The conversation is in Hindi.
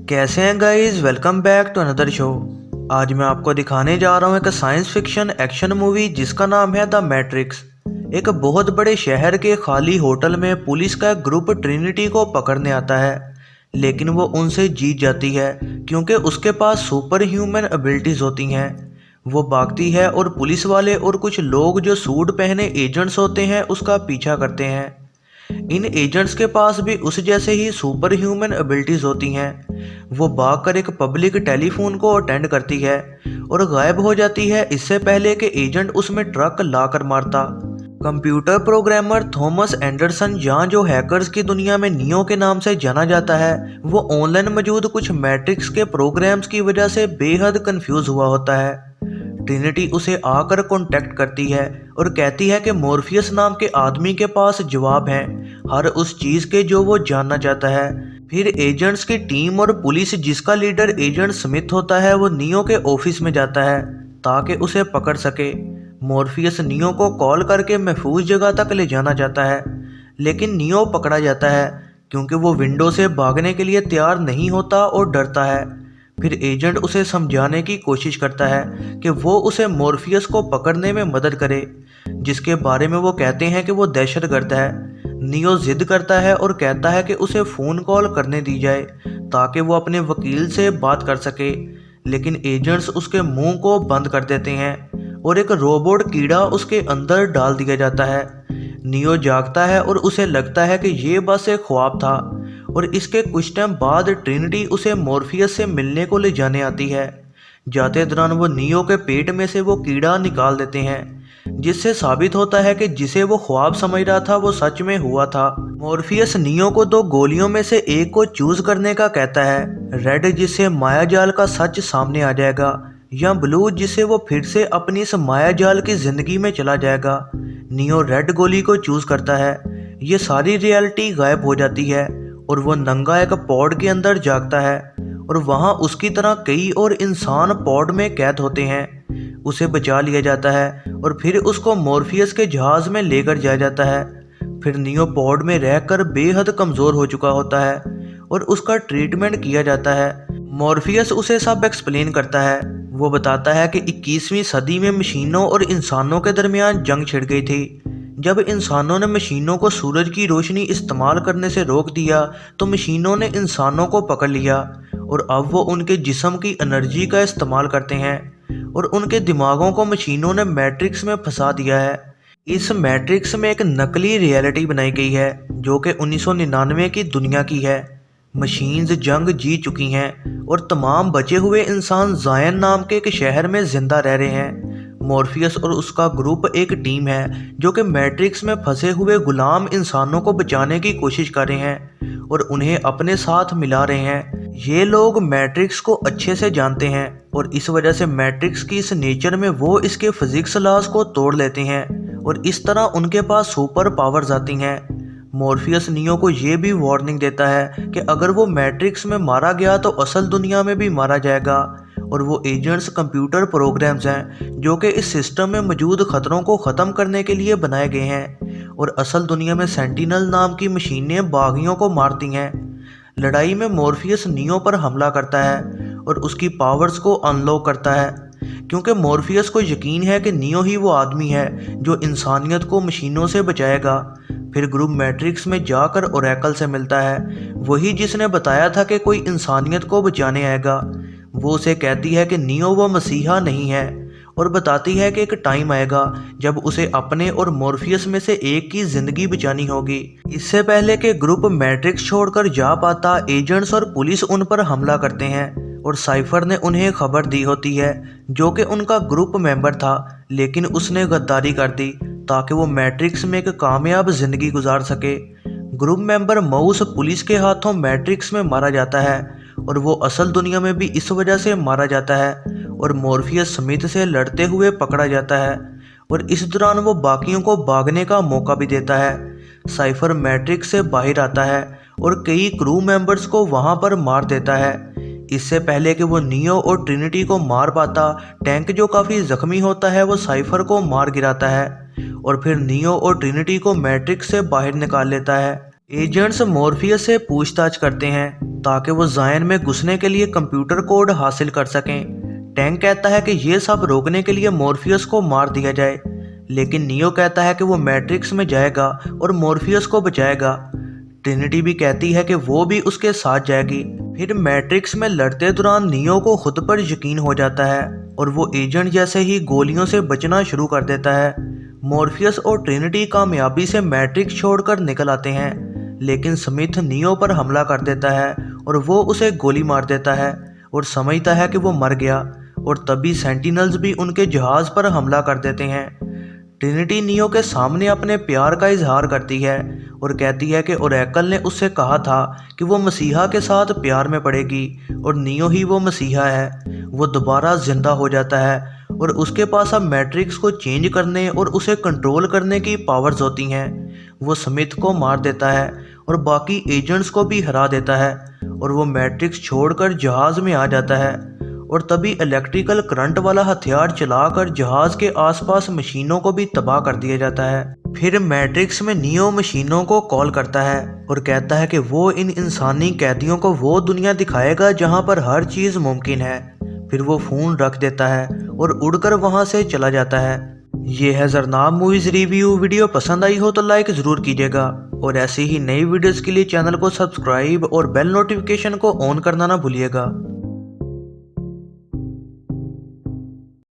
कैसे हैं guys. Welcome back to another show. आज मैं आपको दिखाने जा रहा हूँ एक साइंस फिक्शन एक्शन मूवी जिसका नाम है द मैट्रिक्स। एक बहुत बड़े शहर के खाली होटल में पुलिस का एक ग्रुप ट्रिनिटी को पकड़ने आता है, लेकिन वो उनसे जीत जाती है क्योंकि उसके पास सुपर ह्यूमन एबिलिटीज होती हैं। वो भागती है और पुलिस वाले और कुछ लोग जो सूट पहने एजेंट्स होते हैं उसका पीछा करते हैं। इन एजेंट्स के पास भी उस जैसे ही सुपर ह्यूमन एबिलिटीज होती हैं। वो भागकर एक पब्लिक टेलीफोन को अटेंड करती है और गायब हो जाती है इससे पहले कि एजेंट उसमें ट्रक लाकर मारता। कंप्यूटर प्रोग्रामर थॉमस एंडरसन, जहाँ जो हैकर्स की दुनिया में नियो के नाम से जाना जाता है, वो ऑनलाइन मौजूद कुछ मैट्रिक्स के प्रोग्राम्स की वजह से बेहद कंफ्यूज हुआ होता है। ट्रिनिटी उसे आकर कांटेक्ट करती है और कहती है कि मॉर्फियस नाम के आदमी के पास जवाब हैं हर उस चीज़ के जो वो जानना चाहता है। फिर एजेंट्स की टीम और पुलिस, जिसका लीडर एजेंट स्मिथ होता है, वो नियो के ऑफिस में जाता है ताकि उसे पकड़ सके। मॉर्फियस नियो को कॉल करके महफूज जगह तक ले जाना चाहता है, लेकिन नियो पकड़ा जाता है क्योंकि वो विंडो से भागने के लिए तैयार नहीं होता और डरता है। फिर एजेंट उसे समझाने की कोशिश करता है कि वो उसे मॉर्फियस को पकड़ने में मदद करे, जिसके बारे में वो कहते हैं कि वो दहशतगर्द है। नियो जिद करता है और कहता है कि उसे फ़ोन कॉल करने दी जाए ताकि वो अपने वकील से बात कर सके, लेकिन एजेंट्स उसके मुंह को बंद कर देते हैं और एक रोबोट कीड़ा उसके अंदर डाल दिया जाता है। नियो जागता है और उसे लगता है कि ये बस एक ख्वाब था, और इसके कुछ टाइम बाद ट्रिनिटी उसे मॉर्फियस से मिलने को ले जाने आती है। जाते दौरान वो नियो के पेट में से वो कीड़ा निकाल देते हैं, जिससे साबित होता है कि जिसे वो ख्वाब समझ रहा था वो सच में हुआ था। मॉर्फियस नियो को दो गोलियों में से एक को चूज करने का कहता है, रेड जिससे मायाजाल का सच सामने आ जाएगा, या ब्लू जिससे वो फिर से अपनी इस मायाजाल की जिंदगी में चला जाएगा। नियो रेड गोली को चूज करता है। ये सारी रियलिटी गायब हो जाती है और वो नंगा एक पॉड के अंदर जागता है, और वहाँ उसकी तरह कई और इंसान पॉड में कैद होते हैं। उसे बचा लिया जाता है और फिर उसको मॉर्फियस के जहाज में लेकर जाया जाता है। फिर नियो पॉड में रहकर बेहद कमज़ोर हो चुका होता है और उसका ट्रीटमेंट किया जाता है। मॉर्फियस उसे सब एक्सप्लेन करता है। वो बताता है कि 21वीं सदी में मशीनों और इंसानों के दरमियान जंग छिड़ गई थी। जब इंसानों ने मशीनों को सूरज की रोशनी इस्तेमाल करने से रोक दिया तो मशीनों ने इंसानों को पकड़ लिया, और अब वो उनके जिस्म की एनर्जी का इस्तेमाल करते हैं और उनके दिमागों को मशीनों ने मैट्रिक्स में फंसा दिया है। इस मैट्रिक्स में एक नकली रियलिटी बनाई गई है जो कि 1999 की दुनिया की है। मशीन्स जंग जीत चुकी हैं और तमाम बचे हुए इंसान जायन नाम के एक शहर में जिंदा रह रहे हैं। मॉर्फियस और उसका ग्रुप एक टीम है जो कि मैट्रिक्स में फंसे हुए गुलाम इंसानों को बचाने की कोशिश कर रहे हैं और उन्हें अपने साथ मिला रहे हैं। ये लोग मैट्रिक्स को अच्छे से जानते हैं और इस वजह से मैट्रिक्स की इस नेचर में वो इसके फिजिक्स लॉज को तोड़ लेते हैं और इस तरह उनके पास सुपर पावर्स आती हैं। मॉर्फियस नियो को ये भी वार्निंग देता है कि अगर वो मैट्रिक्स में मारा गया तो असल दुनिया में भी मारा जाएगा, और वो एजेंट्स कंप्यूटर प्रोग्राम्स हैं जो कि इस सिस्टम में मौजूद खतरों को ख़त्म करने के लिए बनाए गए हैं, और असल दुनिया में सेंटिनल नाम की मशीनें बागियों को मारती हैं। लड़ाई में मॉर्फियस नियो पर हमला करता है और उसकी पावर्स को अनलॉक करता है, क्योंकि मॉर्फियस को यकीन है कि नियो ही वो आदमी है जो इंसानियत को मशीनों से बचाएगा। फिर ग्रुप मैट्रिक्स में जाकर ओरेकल से मिलता है, वही जिसने बताया था कि कोई इंसानियत को बचाने आएगा। वो उसे कहती है कि नियो वो मसीहा नहीं है और बताती है कि एक टाइम आएगा जब उसे अपने और मॉर्फियस में से एक की ज़िंदगी बचानी होगी। इससे पहले कि ग्रुप मैट्रिक्स छोड़कर जा पाता, एजेंट्स और पुलिस उन पर हमला करते हैं और साइफर ने उन्हें खबर दी होती है जो कि उनका ग्रुप मेंबर था, लेकिन उसने गद्दारी कर दी ताकि वो मैट्रिक्स में एक कामयाब जिंदगी गुजार सके। ग्रुप मेंबर माउस पुलिस के हाथों मैट्रिक्स में मारा जाता है और वो असल दुनिया में भी इस वजह से मारा जाता है, और मॉर्फियस स्मिथ से लड़ते हुए पकड़ा जाता है, और इस दौरान वो बाकियों को भागने का मौका भी देता है। साइफर मैट्रिक्स से बाहर आता है और कई क्रू मेंबर्स को वहाँ पर मार देता है। इससे पहले कि वो नियो और ट्रिनिटी को मार पाता, टैंक जो काफ़ी जख्मी होता है वो साइफर को मार गिराता है और फिर नियो और ट्रिनिटी को मैट्रिक्स से बाहर निकाल लेता है। एजेंट्स मॉर्फियस से पूछताछ करते हैं ताकि वो जायन में घुसने के लिए कंप्यूटर कोड हासिल कर सकें। टैंक कहता है कि ये सब रोकने के लिए मॉर्फियस को मार दिया जाए, लेकिन नियो कहता है कि वो मैट्रिक्स में जाएगा और मॉर्फियस को बचाएगा। ट्रिनिटी भी कहती है कि वो भी उसके साथ जाएगी। फिर मैट्रिक्स में लड़ते दौरान नियो को खुद पर यकीन हो जाता है और वो एजेंट जैसे ही गोलियों से बचना शुरू कर देता है। मॉर्फियस और ट्रिनिटी कामयाबी से मैट्रिक्स छोड़कर निकल आते हैं, लेकिन स्मिथ नियो पर हमला कर देता है और वो उसे गोली मार देता है और समझता है कि वो मर गया। और तभी सेंटिनल्स भी उनके जहाज पर हमला कर देते हैं। ट्रिनिटी नियो के सामने अपने प्यार का इजहार करती है और कहती है कि ओरेकल ने उससे कहा था कि वो मसीहा के साथ प्यार में पड़ेगी और नियो ही वो मसीहा है। वो दोबारा जिंदा हो जाता है और उसके पास अब मैट्रिक्स को चेंज करने और उसे कंट्रोल करने की पावर्स होती हैं। वो स्मिथ को मार देता है और बाकी एजेंट्स को भी हरा देता है और वो मैट्रिक्स छोड़कर जहाज में आ जाता है। और तभी इलेक्ट्रिकल करंट वाला हथियार चलाकर जहाज के आसपास मशीनों को भी तबाह कर दिया जाता है। फिर मैट्रिक्स में नियो मशीनों को कॉल करता है और कहता है कि वो इन इंसानी कैदियों को वो दुनिया दिखाएगा जहां पर हर चीज़ मुमकिन है। फिर वो फ़ोन रख देता है और उड़कर वहां से चला जाता है। ये है जरनाब मूवीज़ रिव्यू। वीडियो पसंद आई हो तो लाइक ज़रूर कीजिएगा और ऐसी ही नई वीडियोज़ के लिए चैनल को सब्सक्राइब और बेल नोटिफिकेशन को ऑन करना ना भूलिएगा।